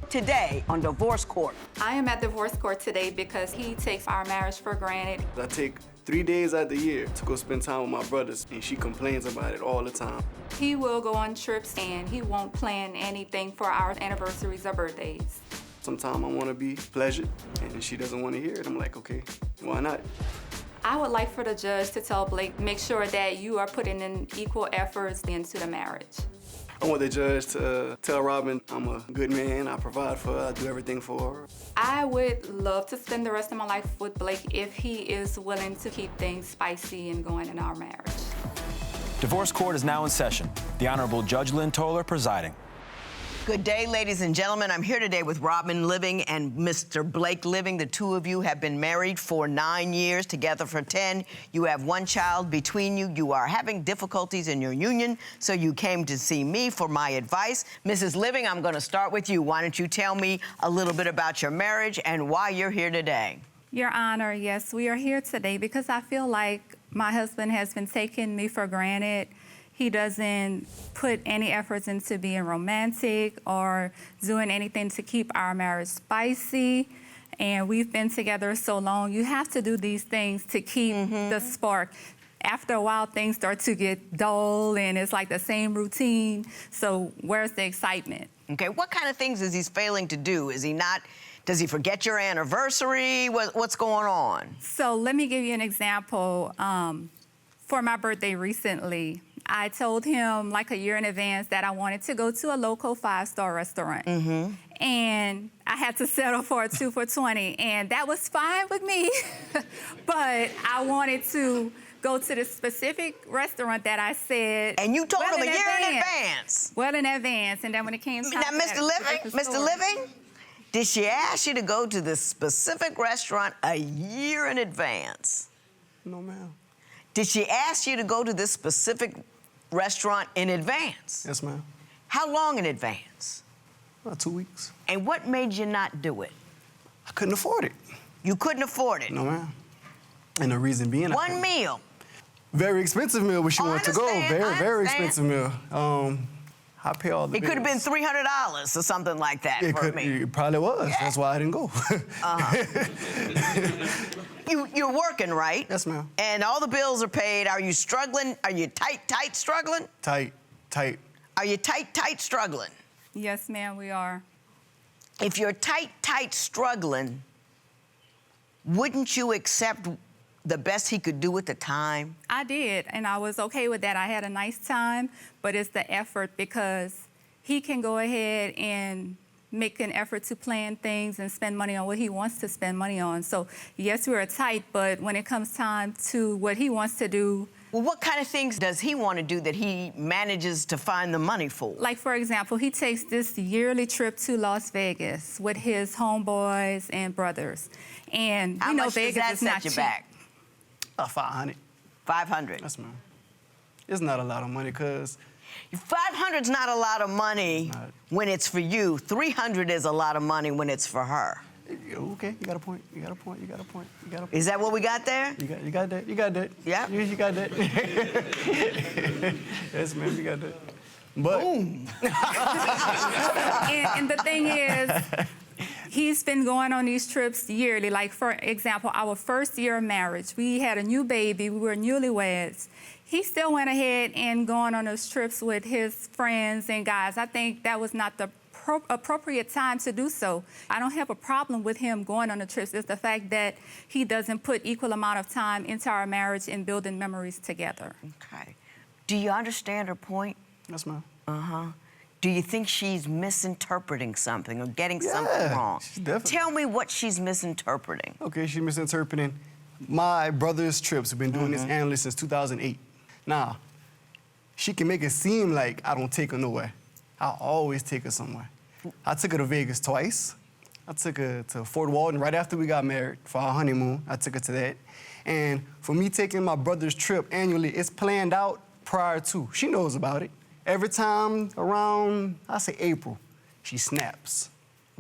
Today on Divorce Court. I am at divorce court today because he takes our marriage for granted. I take 3 days out of the year to go spend time with my brothers, and she complains about it all the time. He will go on trips and he won't plan anything for our anniversaries or birthdays. Sometimes I want to be pleasured, and she doesn't want to hear it. I'm like, okay, why not? I would like for the judge to tell Blake, make sure that you are putting in equal efforts into the marriage. I want the judge to tell Robin I'm a good man, I provide for her, I do everything for her. I would love to spend the rest of my life with Blake if he is willing to keep things spicy and going in our marriage. Divorce Court is now in session. The Honorable Judge Lynn Toler presiding. Good day, ladies and gentlemen. I'm here today with Robin Living and Mr. Blake Living. The two of you have been married for 9 years, together for 10. You have one child between you. You are having difficulties in your union, so you came to see me for my advice. Mrs. Living, I'm going to start with you. Why don't you tell me a little bit about your marriage and why you're here today? Your Honor, yes, we are here today because I feel like my husband has been taking me for granted. He doesn't put any efforts into being romantic or doing anything to keep our marriage spicy. And we've been together so long. You have to do these things to keep the spark. After a while, things start to get dull and it's like the same routine. So where's the excitement? Okay, what kind of things is he failing to do? Is he not, does he forget your anniversary? What's going on? So let me give you an example. For my birthday recently, I told him like a year in advance that I wanted to go to a local 5-star restaurant. And I had to settle for a 2 for $20, and that was fine with me. But I wanted to go to the specific restaurant that I said. And you told him a year in advance. Well, in advance, and then when it came time. Now, Mr. Living, did she ask you to go to this specific restaurant a year in advance? No, ma'am. Did she ask you to go to this specific restaurant in advance? Yes, ma'am. How long in advance? About 2 weeks. And what made you not do it? I couldn't afford it. You couldn't afford it? No, ma'am. And the reason being, One meal. Very expensive meal where she wanted to go. Very I expensive meal. I pay all the bills. It could have been $300 or something like that for me. It probably was. Yeah. That's why I didn't go. You're working, right? Yes, ma'am. And all the bills are paid. Are you struggling? Are you tight struggling? Tight. Are you tight struggling? Yes, ma'am, we are. If you're tight struggling, wouldn't you accept the best he could do at the time? I did, and I was okay with that. I had a nice time, but it's the effort because he can go ahead and make an effort to plan things and spend money on what he wants to spend money on. So, yes, we're tight, but when it comes time to what he wants to do. Well, what kind of things does he want to do that he manages to find the money for? Like, for example, he takes this yearly trip to Las Vegas with his homeboys and brothers. And How we know much Vegas does is that not set you cheap. back? 500. 500. Yes, ma'am. It's not a lot of money because 500's not a lot of money when it's for you. 300 is a lot of money when it's for her. Okay, you got a point. Is that what we got there? You got that. Yeah. You got that. Yes, ma'am, you got that. But Boom. And the thing is, he's been going on these trips yearly. Like, for example, our first year of marriage, we had a new baby, we were newlyweds. He still went ahead and going on those trips with his friends and guys. I think that was not the appropriate time to do so. I don't have a problem with him going on the trips. It's the fact that he doesn't put equal amount of time into our marriage and building memories together. Okay. Do you understand her point? yes, ma'am. Do you think she's misinterpreting something or getting something wrong? She's definitely. Tell me what she's misinterpreting. Okay, she's misinterpreting my brother's trips. We've been doing this annually since 2008. Now, she can make it seem like I don't take her nowhere. I always take her somewhere. I took her to Vegas twice. I took her to Fort Walton right after we got married for our honeymoon. I took her to that. And for me taking my brother's trip annually, it's planned out prior to. She knows about it. Every time around, I say April, she snaps.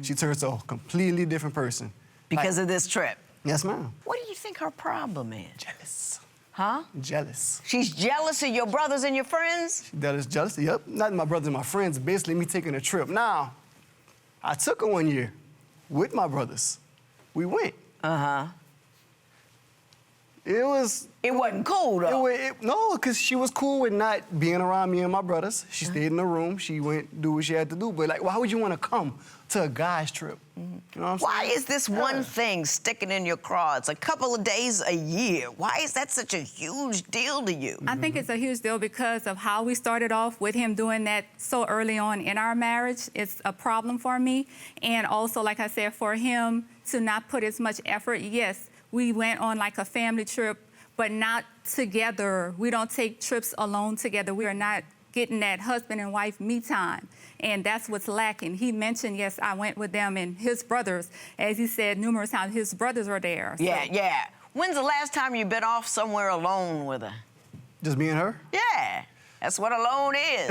She turns to a completely different person. Because of this trip? Yes, ma'am. What do you think her problem is? Jealous. Huh? Jealous. She's jealous of your brothers and your friends? That is jealousy, yep. Not my brothers and my friends, basically me taking a trip. Now, I took her 1 year with my brothers. We went. It wasn't cool, though. No, because she was cool with not being around me and my brothers. She stayed in the room. She went do what she had to do. But, like, why would you want to come to a guy's trip? You know what I'm Why saying? is this one thing sticking in your craw? It's a couple of days a year. Why is that such a huge deal to you? I think it's a huge deal because of how we started off with him doing that so early on in our marriage. It's a problem for me. And also, like I said, for him to not put as much effort. Yes, we went on like a family trip, but not together. We don't take trips alone together. We are not getting that husband and wife me time. And that's what's lacking. He mentioned, yes, I went with them and his brothers. As he said numerous times, his brothers were there. So. Yeah. When's the last time you've been off somewhere alone with her? Just me and her? Yeah, that's what alone is.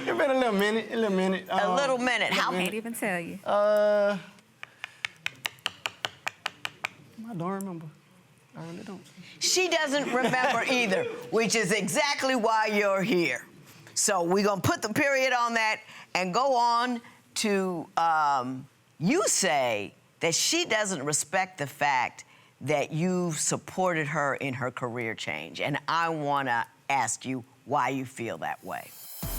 It's been a little minute. A little minute. I How can't even tell you. I don't remember. I really don't. She doesn't remember either, which is exactly why you're here. So we're going to put the period on that and go on to, you say that she doesn't respect the fact that you've supported her in her career change. And I want to ask you why you feel that way.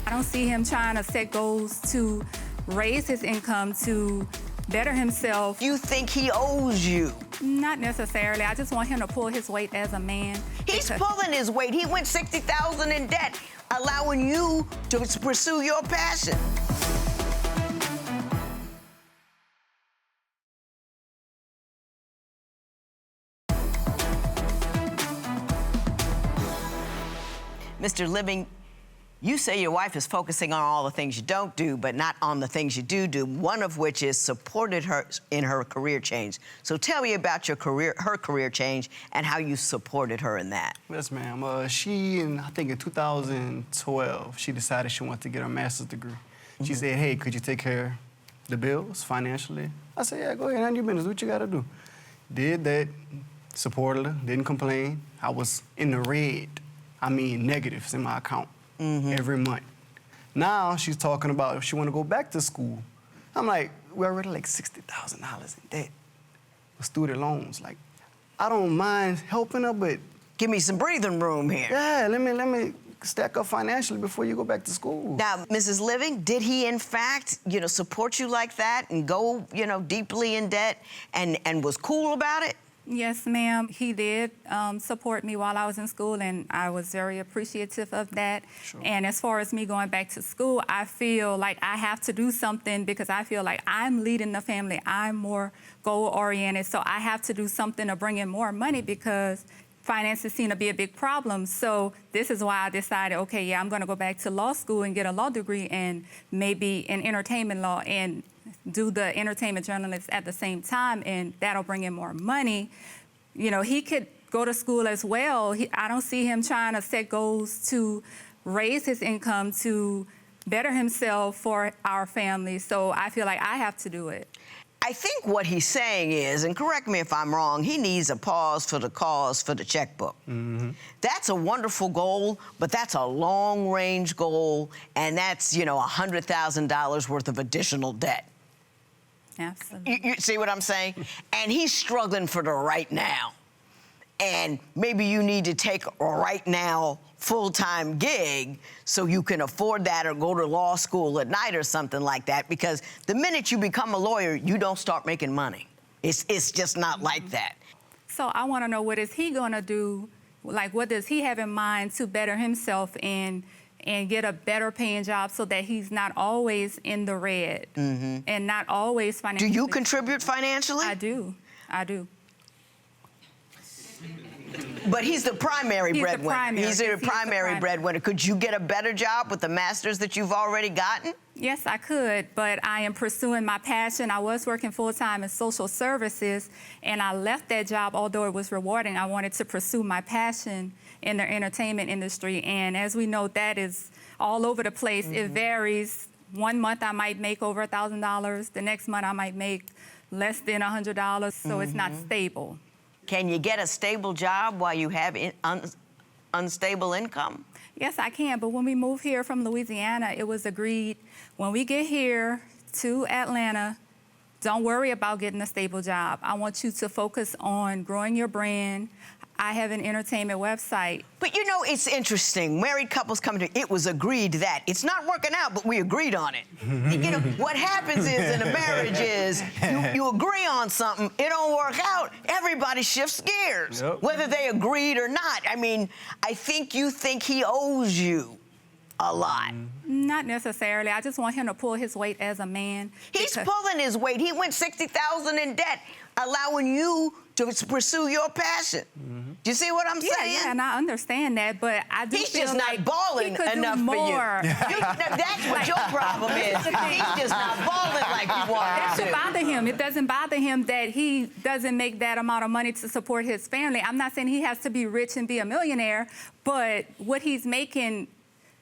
I don't see him trying to set goals to raise his income, to better himself. You think he owes you? Not necessarily. I just want him to pull his weight as a man. He's because- pulling his weight. He went $60,000 in debt, allowing you to pursue your passion. Mr. Living, you say your wife is focusing on all the things you don't do, but not on the things you do, one of which is supported her in her career change. So tell me about her career change and how you supported her in that. Yes, ma'am. I think in 2012, she decided she wanted to get her master's degree. She said, hey, could you take care of the bills financially? I said, yeah, go ahead, handle your business, do what you gotta do. Did that, supported her, didn't complain. I was in the red, negatives in my account every month. Now she's talking about if she wanna go back to school. I'm like, we're already like $60,000 in debt with student loans. Like, I don't mind helping her, but Give me some breathing room here. yeah, let me stack up financially before you go back to school. Now, Mrs. Living, did he in fact, support you like that and go, deeply in debt and was cool about it? Yes, ma'am. He did support me while I was in school, and I was very appreciative of that. Sure. And as far as me going back to school, I feel like I have to do something because I feel like I'm leading the family. I'm more goal-oriented, so I have to do something to bring in more money because finances seem to be a big problem. So this is why I decided, okay, yeah, I'm going to go back to law school and get a law degree and maybe in entertainment law and do the entertainment journalist at the same time, and that'll bring in more money. He could go to school as well. I don't see him trying to set goals to raise his income, to better himself for our family. So I feel like I have to do it. I think what he's saying is, and correct me if I'm wrong, he needs a pause for the cause for the checkbook. That's a wonderful goal, but that's a long-range goal, and that's, $100,000 worth of additional debt. Absolutely. You see what I'm saying? And he's struggling for the right now. And maybe you need to take a right now full-time gig so you can afford that or go to law school at night or something like that, because the minute you become a lawyer, you don't start making money. It's just not like that. So I want to know, what is he going to do? Like, what does he have in mind to better himself and get a better paying job so that he's not always in the red and not always Do financially? you contribute financially? I do. But he's the primary He's the breadwinner. primary. He's Yes, the he is the primary primary. breadwinner. Could you get a better job with the master's that you've already gotten? Yes, I could, but I am pursuing my passion. I was working full-time in social services, and I left that job, although it was rewarding. I wanted to pursue my passion in the entertainment industry, and as we know, that is all over the place. It varies. One month I might make over $1,000. The next month I might make less than $100, so it's not stable. Can you get a stable job while you have unstable income? Yes, I can. But when we moved here from Louisiana, it was agreed when we get here to Atlanta, don't worry about getting a stable job. I want you to focus on growing your brand. I have an entertainment website. But you know, it's interesting. Married couples come to, it was agreed that it's not working out, but we agreed on it. You know, what happens is in a marriage is you agree on something, it don't work out, everybody shifts gears, Yep. whether they agreed or not. I mean, I think you think he owes you a lot. Not necessarily. I just want him to pull his weight as a man. He's because- pulling his weight. He went $60,000 in debt, allowing you to pursue your passion. Do you see what I'm saying? Yeah, and I understand that, but I do He's feel just not like balling he could enough do for you. more. That's what your problem is. He's just not balling like you That want should to. bother him. It doesn't bother him that he doesn't make that amount of money to support his family. I'm not saying he has to be rich and be a millionaire, but what he's making,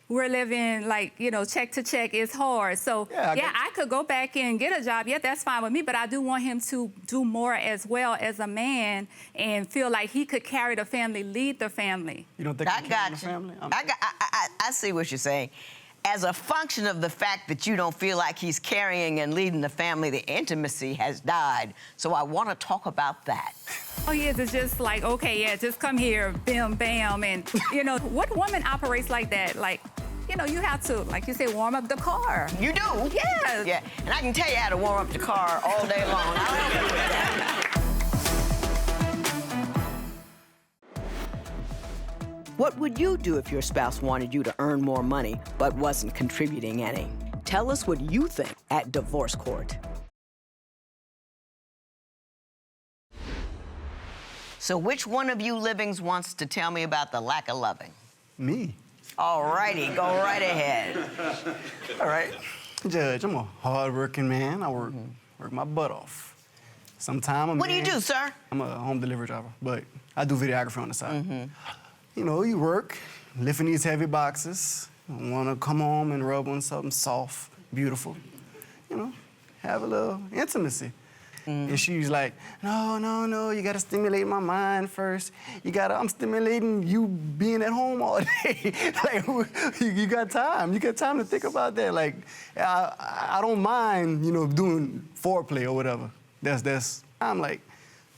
we're living like, you know, check to check is hard. So, Yeah, I could go back and get a job. Yeah, that's fine with me, but I do want him to do more as well as a man and feel like he could carry the family, lead the family. You don't think I I'm got carrying the you. family? I see what you're saying. As a function of the fact that you don't feel like he's carrying and leading the family, the intimacy has died. So I want to talk about that. Oh, yes, it's just like, okay, yeah, just come here, bam, bam. And, you know, what woman operates like that? Like, you know, you have to, like you say, warm up the car. You do? Yes. Yeah, and I can tell you how to warm up the car all day long. I'll help you with that. What would you do if your spouse wanted you to earn more money but wasn't contributing any? Tell us what you think at Divorce Court. So which one of you livings wants to tell me about the lack of loving? Me? All righty, go right ahead. All right. Judge, I'm a hard-working man. I work my butt off. Sometime What do you do, sir? I'm a home delivery driver, but I do videography on the side. You know, you work, lifting these heavy boxes, want to come home and rub on something soft, beautiful, you know, have a little intimacy. And she's like, no, you gotta stimulate my mind first. I'm stimulating you being at home all day. Like, you got time to think about that. Like, I don't mind, you know, doing foreplay or whatever. I'm like,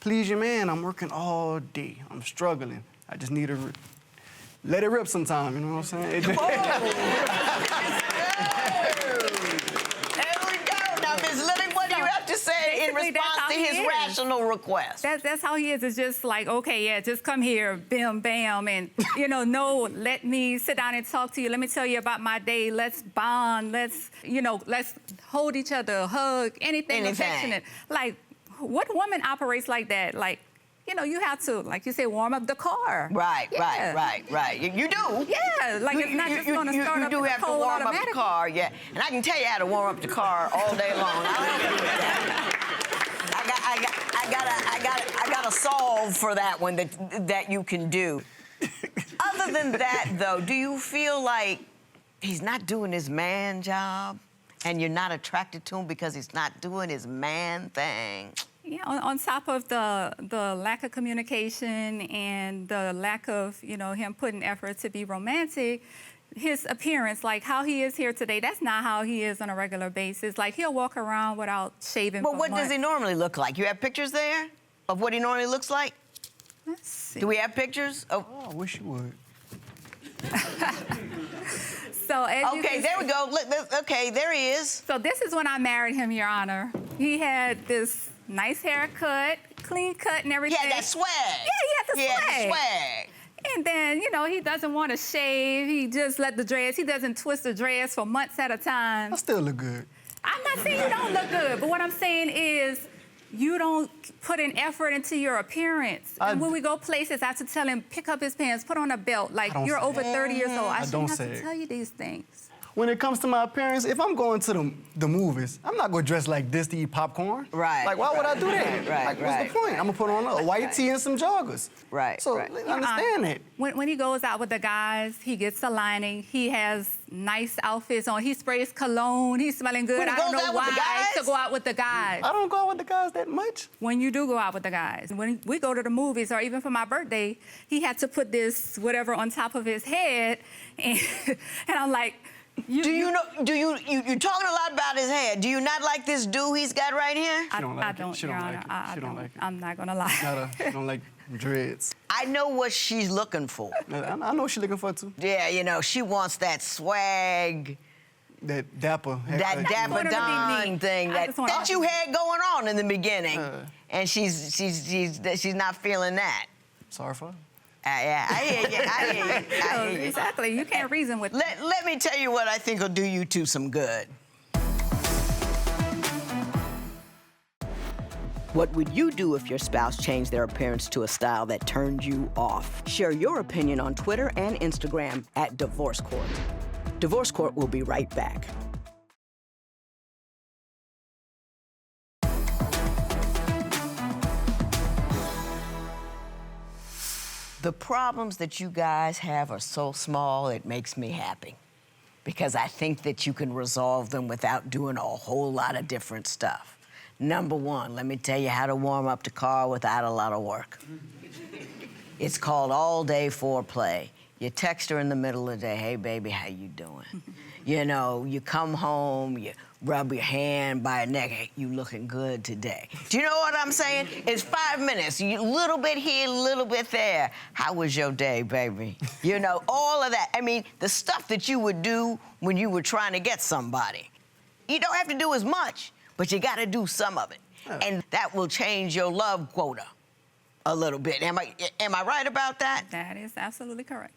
please your man, I'm working all day. I'm struggling. I just need to let it rip sometime, you know what I'm saying? There we go. Now, Ms. Living, what do you have to say in Basically, that's response how to he his is. rational request? That's how he is. It's just like, okay, yeah, just come here, bam, bam, and, you know, no, let me sit down and talk to you. Let me tell you about my day. Let's bond. Let's hold each other, hug, anything affectionate. Like, what woman operates like that? Like, you know, you have to, like you say, warm up the car. Right. You do. Yeah, like it's not just going to start You up do in the have to cold warm up the automatically. car, yeah. And I can tell you how to warm up the car all day long. I'll help you with that. I got a solve for that one that you can do. Other than that, though, do you feel like he's not doing his man job and you're not attracted to him because he's not doing his man thing? Yeah, on top of the lack of communication and the lack of, you know, him putting effort to be romantic, his appearance, like how he is here today, that's not how he is on a regular basis. Like, he'll walk around without shaving Well, for what does months. he normally look like? You have pictures there of what he normally looks like? Let's see. Do we have pictures? Oh, Oh, I wish you would. So as you okay, can there see- we go. Look, okay, there he is. So this is when I married him, Your Honor. He had this nice haircut, clean cut and everything. He had that swag. Yeah, he had the swag. swag. And then, you know, he doesn't want to shave. He just let the dreads. He doesn't twist the dreads for months at a time. I still look good. I'm not saying you don't look good, but what I'm saying is you don't put an effort into your appearance. And when we go places, I have to tell him, pick up his pants, put on a belt. Like, don't you're say over 30 years old. I don't shouldn't have say to it. tell you these things. when it comes to my appearance, if I'm going to the movies, I'm not gonna dress like this to eat popcorn. Right. Like, why would I do that? Right, like, right, what's the point? I'm gonna put on a white tee and some joggers. Right, So, right. understand it. When he goes out with the guys, he gets a lining. He has nice outfits on. He sprays cologne. He's smelling good. When he I don't goes know out with the why guys? to go out with the guys. I don't go out with the guys that much. When you do go out with the guys, when we go to the movies or even for my birthday, he had to put this whatever on top of his head, and I'm like, You're talking a lot about his hair. Do you not like this do he's got right here? I don't like it. don't, She Your don't Honor. like it. I She don't don't. like it. I'm not gonna lie. She don't like dreads. I know what she's looking for. I know what she's looking for too. Yeah, you know, she wants that swag, That dapper. that want dapper her to be Don neat. thing I that, just want her that to you be had going on in the beginning, and she's not feeling that. Sorry for her. Yeah, I hear you. I hear you. I hear you. Exactly. You can't reason with. Let me tell you what I think will do you two some good. What would you do if your spouse changed their appearance to a style that turned you off? Share your opinion on Twitter and Instagram at Divorce Court. Divorce Court will be right back. The problems that you guys have are so small, it makes me happy. Because I think that you can resolve them without doing a whole lot of different stuff. Number one, let me tell you how to warm up the car without a lot of work. It's called all-day foreplay. You text her in the middle of the day, hey, baby, how you doing? You know, you come home, you rub your hand by her neck, hey, you looking good today. Do you know what I'm saying? It's 5 minutes, a little bit here, a little bit there. How was your day, baby? You know, all of that. I mean, the stuff that you would do when you were trying to get somebody. You don't have to do as much, but you gotta do some of it. And that will change your love quota a little bit. Am I right about that? That is absolutely correct.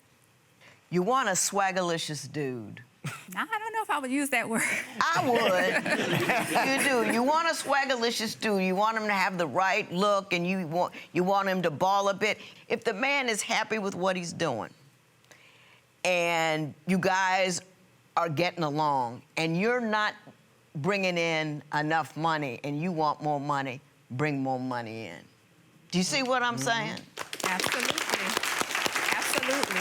You want a swaggerlicious dude. I don't know if I would use that word. I would. You do. You want a swaggerlicious dude. You want him to have the right look, and you want him to ball a bit. If the man is happy with what he's doing, and you guys are getting along, and you're not bringing in enough money, and you want more money, bring more money in. Do you see what I'm saying? Absolutely. Absolutely.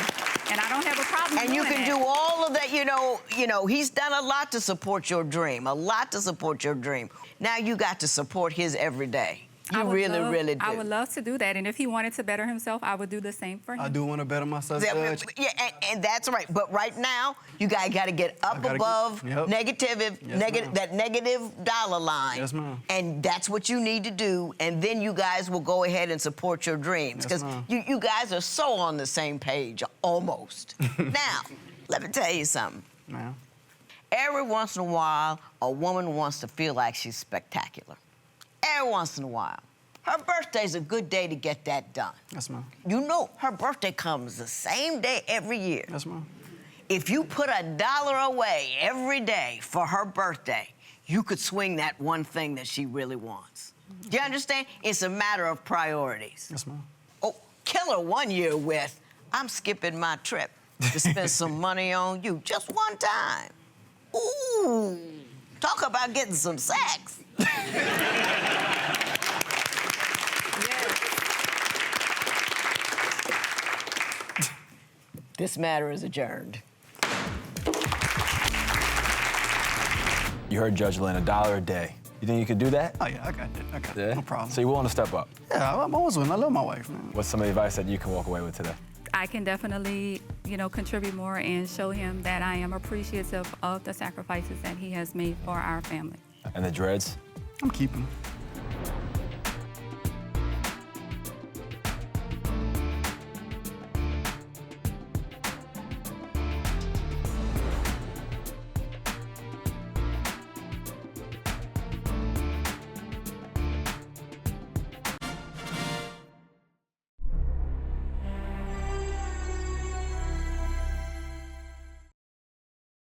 And I don't have a problem And you doing can that. do all of that, you know, he's done a lot to support your dream, a lot to support your dream. Now you got to support his every day. You really do. I would love to do that. And if he wanted to better himself, I would do the same for him. I do want to better myself, Yeah, Judge. and that's right. But right now, you guys got to get up above that negative dollar line. Yes, ma'am. And that's what you need to do. And then you guys will go ahead and support your dreams. Yes, Because ma'am. you guys are so on the same page, almost. Now, let me tell you something. Ma'am. Every once in a while, a woman wants to feel like she's spectacular. Every once in a while. Her birthday's a good day to get that done. Yes, ma'am. You know her birthday comes the same day every year. Yes, ma'am. If you put $1 away every day for her birthday, you could swing that one thing that she really wants. Do you understand? It's a matter of priorities. Yes, ma'am. Oh, kill her one year with, I'm skipping my trip to spend some money on you just one time. Ooh, talk about getting some sex. This matter is adjourned. You heard Judge Lynn, $1 a day. You think you could do that? Oh, yeah, I got that. I got that. No problem. So you're willing to step up? Yeah, I'm always willing. I love my wife, man. What's some advice that you can walk away with today? I can definitely, contribute more and show him that I am appreciative of the sacrifices that he has made for our family. And the dreads? I'm keeping them.